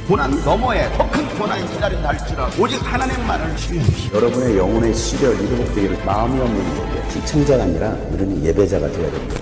고난 너머에 더 큰 고난이 기다린다 할지라도 오직 하나님만을 신뢰하십시오. 여러분의 영혼의 시력이 회복되기를 마음이 없는 분에게 시청자가 아니라 우리는 예배자가 되어야 됩니다.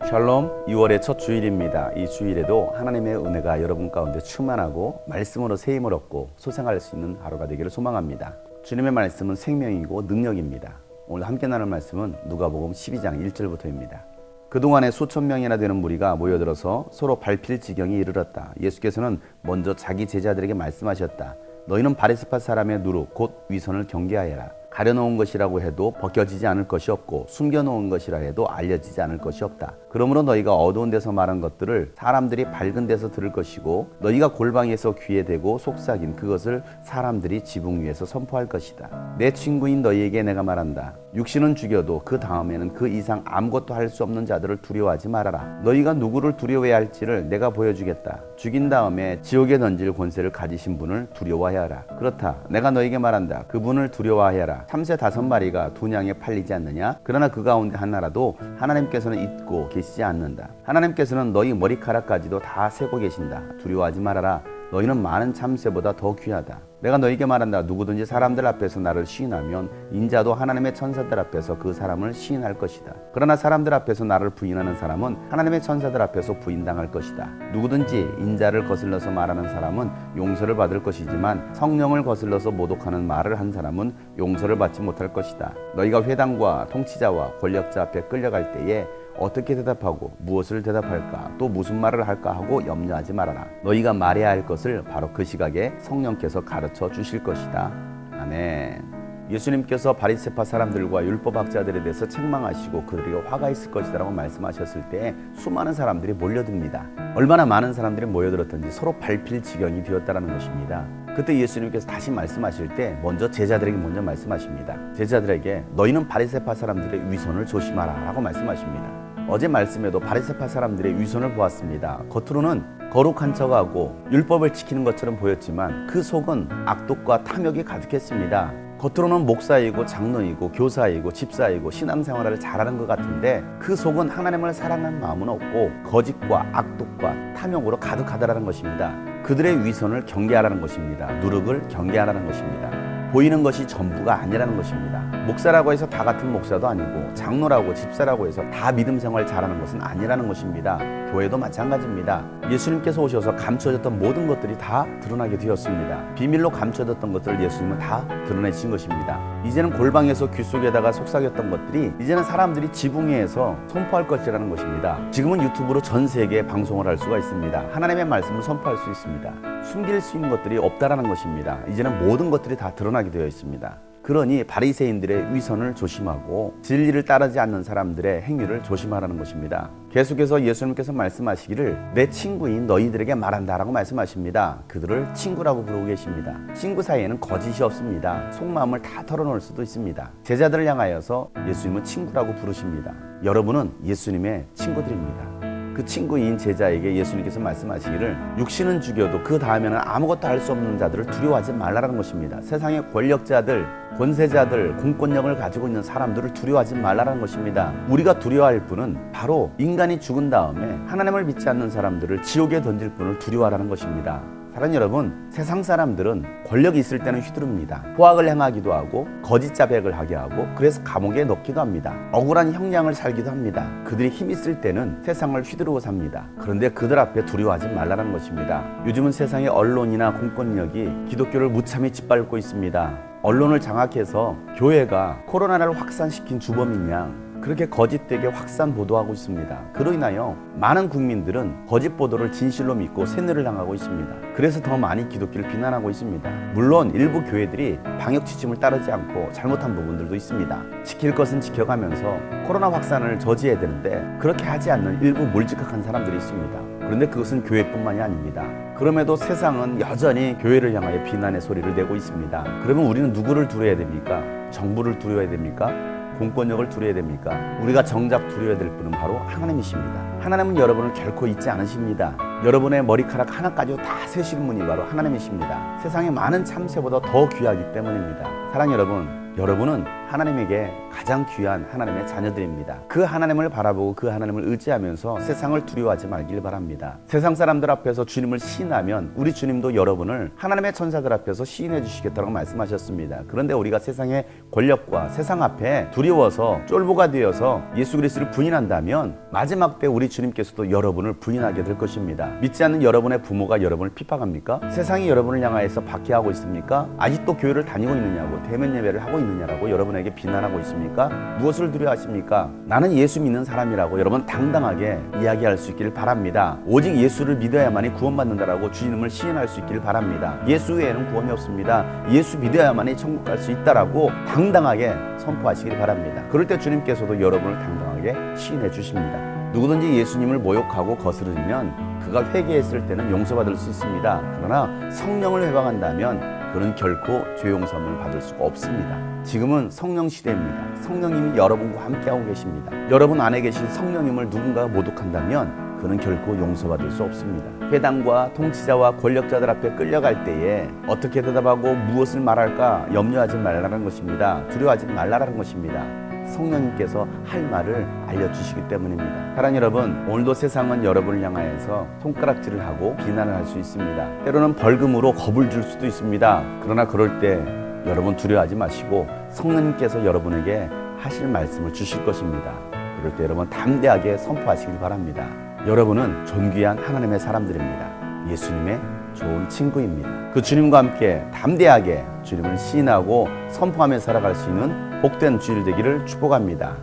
샬롬, 6월의 첫 주일입니다. 이 주일에도 하나님의 은혜가 여러분 가운데 충만하고 말씀으로 세임을 얻고 소생할 수 있는 하루가 되기를 소망합니다. 주님의 말씀은 생명이고 능력입니다. 오늘 함께 나눌 말씀은 누가복음 12장 1절부터입니다. 그동안에 수천 명이나 되는 무리가 모여들어서 서로 밟힐 지경이 이르렀다. 예수께서는 먼저 자기 제자들에게 말씀하셨다. 너희는 바리새파 사람의 누룩 곧 위선을 경계하여라. 가려놓은 것이라고 해도 벗겨지지 않을 것이 없고 숨겨놓은 것이라 해도 알려지지 않을 것이 없다. 그러므로 너희가 어두운 데서 말한 것들을 사람들이 밝은 데서 들을 것이고 너희가 골방에서 귀에 대고 속삭인 그것을 사람들이 지붕 위에서 선포할 것이다. 내 친구인 너희에게 내가 말한다. 육신은 죽여도 그 다음에는 그 이상 아무것도 할 수 없는 자들을 두려워하지 말아라. 너희가 누구를 두려워해야 할지를 내가 보여주겠다. 죽인 다음에 지옥에 던질 권세를 가지신 분을 두려워하여라. 그렇다. 내가 너희에게 말한다. 그분을 두려워하여라. 참새 5마리가 두 냥에 팔리지 않느냐? 그러나 그 가운데 하나라도 하나님께서는 잊고 계시지 않는다. 하나님께서는 너희 머리카락까지도 다 세고 계신다. 두려워하지 말아라. 너희는 많은 참새보다 더 귀하다. 내가 너희에게 말한다. 누구든지 사람들 앞에서 나를 시인하면 인자도 하나님의 천사들 앞에서 그 사람을 시인할 것이다. 그러나 사람들 앞에서 나를 부인하는 사람은 하나님의 천사들 앞에서 부인당할 것이다. 누구든지 인자를 거슬러서 말하는 사람은 용서를 받을 것이지만 성령을 거슬러서 모독하는 말을 한 사람은 용서를 받지 못할 것이다. 너희가 회당과 통치자와 권력자 앞에 끌려갈 때에 어떻게 대답하고 무엇을 대답할까 또 무슨 말을 할까 하고 염려하지 말아라. 너희가 말해야 할 것을 바로 그 시각에 성령께서 가르쳐 주실 것이다. 아멘. 예수님께서 바리새파 사람들과 율법학자들에 대해서 책망하시고 그들에게 화가 있을 것이다 라고 말씀하셨을 때 수많은 사람들이 몰려듭니다. 얼마나 많은 사람들이 모여들었던지 서로 밟힐 지경이 되었다는 것입니다. 그때 예수님께서 다시 말씀하실 때 먼저 제자들에게 먼저 말씀하십니다. 제자들에게 너희는 바리새파 사람들의 위선을 조심하라 라고 말씀하십니다. 어제 말씀에도 바리새파 사람들의 위선을 보았습니다. 겉으로는 거룩한 척하고 율법을 지키는 것처럼 보였지만 그 속은 악독과 탐욕이 가득했습니다. 겉으로는 목사이고 장로이고 교사이고 집사이고 신앙생활을 잘하는 것 같은데 그 속은 하나님을 사랑하는 마음은 없고 거짓과 악독과 탐욕으로 가득하다라는 것입니다. 그들의 위선을 경계하라는 것입니다. 누룩을 경계하라는 것입니다. 보이는 것이 전부가 아니라는 것입니다. 목사라고 해서 다 같은 목사도 아니고 장로라고 집사라고 해서 다 믿음 생활 잘하는 것은 아니라는 것입니다. 교회도 마찬가지입니다. 예수님께서 오셔서 감춰졌던 모든 것들이 다 드러나게 되었습니다. 비밀로 감춰졌던 것들을 예수님은 다 드러내신 것입니다. 이제는 골방에서 귀 속에다가 속삭였던 것들이 이제는 사람들이 지붕 위에서 선포할 것이라는 것입니다. 지금은 유튜브로 전 세계에 방송을 할 수가 있습니다. 하나님의 말씀을 선포할 수 있습니다. 숨길 수 있는 것들이 없다라는 것입니다. 이제는 모든 것들이 다 드러나게 되어 있습니다. 그러니 바리새인들의 위선을 조심하고 진리를 따르지 않는 사람들의 행위를 조심하라는 것입니다. 계속해서 예수님께서 말씀하시기를 내 친구인 너희들에게 말한다라고 말씀하십니다. 그들을 친구라고 부르고 계십니다. 친구 사이에는 거짓이 없습니다. 속마음을 다 털어놓을 수도 있습니다. 제자들을 향하여서 예수님은 친구라고 부르십니다. 여러분은 예수님의 친구들입니다. 그 친구인 제자에게 예수님께서 말씀하시기를 육신은 죽여도 그 다음에는 아무것도 할 수 없는 자들을 두려워하지 말라는 것입니다. 세상의 권력자들, 권세자들, 공권력을 가지고 있는 사람들을 두려워하지 말라는 것입니다. 우리가 두려워할 분은 바로 인간이 죽은 다음에 하나님을 믿지 않는 사람들을 지옥에 던질 분을 두려워하라는 것입니다. 사랑하는 여러분, 세상 사람들은 권력이 있을 때는 휘두릅니다. 포악을 행하기도 하고 거짓 자백을 하게 하고 그래서 감옥에 넣기도 합니다. 억울한 형량을 살기도 합니다. 그들이 힘 있을 때는 세상을 휘두르고 삽니다. 그런데 그들 앞에 두려워하지 말라는 것입니다. 요즘은 세상의 언론이나 공권력이 기독교를 무참히 짓밟고 있습니다. 언론을 장악해서 교회가 코로나를 확산시킨 주범인 양 그렇게 거짓되게 확산 보도하고 있습니다. 그로 인하여 많은 국민들은 거짓 보도를 진실로 믿고 세뇌를 당하고 있습니다. 그래서 더 많이 기독교를 비난하고 있습니다. 물론 일부 교회들이 방역 지침을 따르지 않고 잘못한 부분들도 있습니다. 지킬 것은 지켜가면서 코로나 확산을 저지해야 되는데 그렇게 하지 않는 일부 몰직한 사람들이 있습니다. 그런데 그것은 교회뿐만이 아닙니다. 그럼에도 세상은 여전히 교회를 향하여 비난의 소리를 내고 있습니다. 그러면 우리는 누구를 두려워야 됩니까? 정부를 두려워야 됩니까? 공권력을 두려워야 됩니까? 우리가 정작 두려워야 될 분은 바로 하나님이십니다. 하나님은 여러분을 결코 잊지 않으십니다. 여러분의 머리카락 하나까지도 다 세시는 분이 바로 하나님이십니다. 세상의 많은 참새보다 더 귀하기 때문입니다. 사랑하는 여러분, 여러분은 하나님에게 가장 귀한 하나님의 자녀들입니다. 그 하나님을 바라보고 그 하나님을 의지하면서 세상을 두려워하지 말길 바랍니다. 세상 사람들 앞에서 주님을 시인하면 우리 주님도 여러분을 하나님의 천사들 앞에서 시인해 주시겠다고 말씀하셨습니다. 그런데 우리가 세상의 권력과 세상 앞에 두려워서 쫄보가 되어서 예수 그리스도를 부인한다면 마지막 때 우리 주님께서도 여러분을 부인하게 될 것입니다. 믿지 않는 여러분의 부모가 여러분을 핍박합니까? 세상이 여러분을 향하여서 박해하고 있습니까? 아직도 교회를 다니고 있느냐고, 대면 예배를 하고 있느냐라고 여러분에게 비난하고 있습니까? 무엇을 두려워하십니까? 나는 예수 믿는 사람이라고 여러분 당당하게 이야기할 수 있기를 바랍니다. 오직 예수를 믿어야만이 구원받는다라고 주님을 시인할 수 있기를 바랍니다. 예수 외에는 구원이 없습니다. 예수 믿어야만이 천국 갈 수 있다라고 당당하게 선포하시길 바랍니다. 그럴 때 주님께서도 여러분을 당당하게 시인해 주십니다. 누구든지 예수님을 모욕하고 거스르면 그가 회개했을 때는 용서받을 수 있습니다. 그러나 성령을 회방한다면 그는 결코 죄 용서를 받을 수가 없습니다. 지금은 성령 시대입니다. 성령님이 여러분과 함께하고 계십니다. 여러분 안에 계신 성령님을 누군가가 모독한다면 그는 결코 용서받을 수 없습니다. 회당과 통치자와 권력자들 앞에 끌려갈 때에 어떻게 대답하고 무엇을 말할까 염려하지 말라는 것입니다. 두려워하지 말라는 것입니다. 성령님께서 할 말을 알려주시기 때문입니다. 사랑하는 여러분, 오늘도 세상은 여러분을 향하여서 손가락질을 하고 비난을 할 수 있습니다. 때로는 벌금으로 겁을 줄 수도 있습니다. 그러나 그럴 때 여러분 두려워하지 마시고 성령님께서 여러분에게 하실 말씀을 주실 것입니다. 그럴 때 여러분 담대하게 선포하시길 바랍니다. 여러분은 존귀한 하나님의 사람들입니다. 예수님의 좋은 친구입니다. 그 주님과 함께 담대하게 주님을 시인하고 선포하며 살아갈 수 있는 복된 주일 되기를 축복합니다.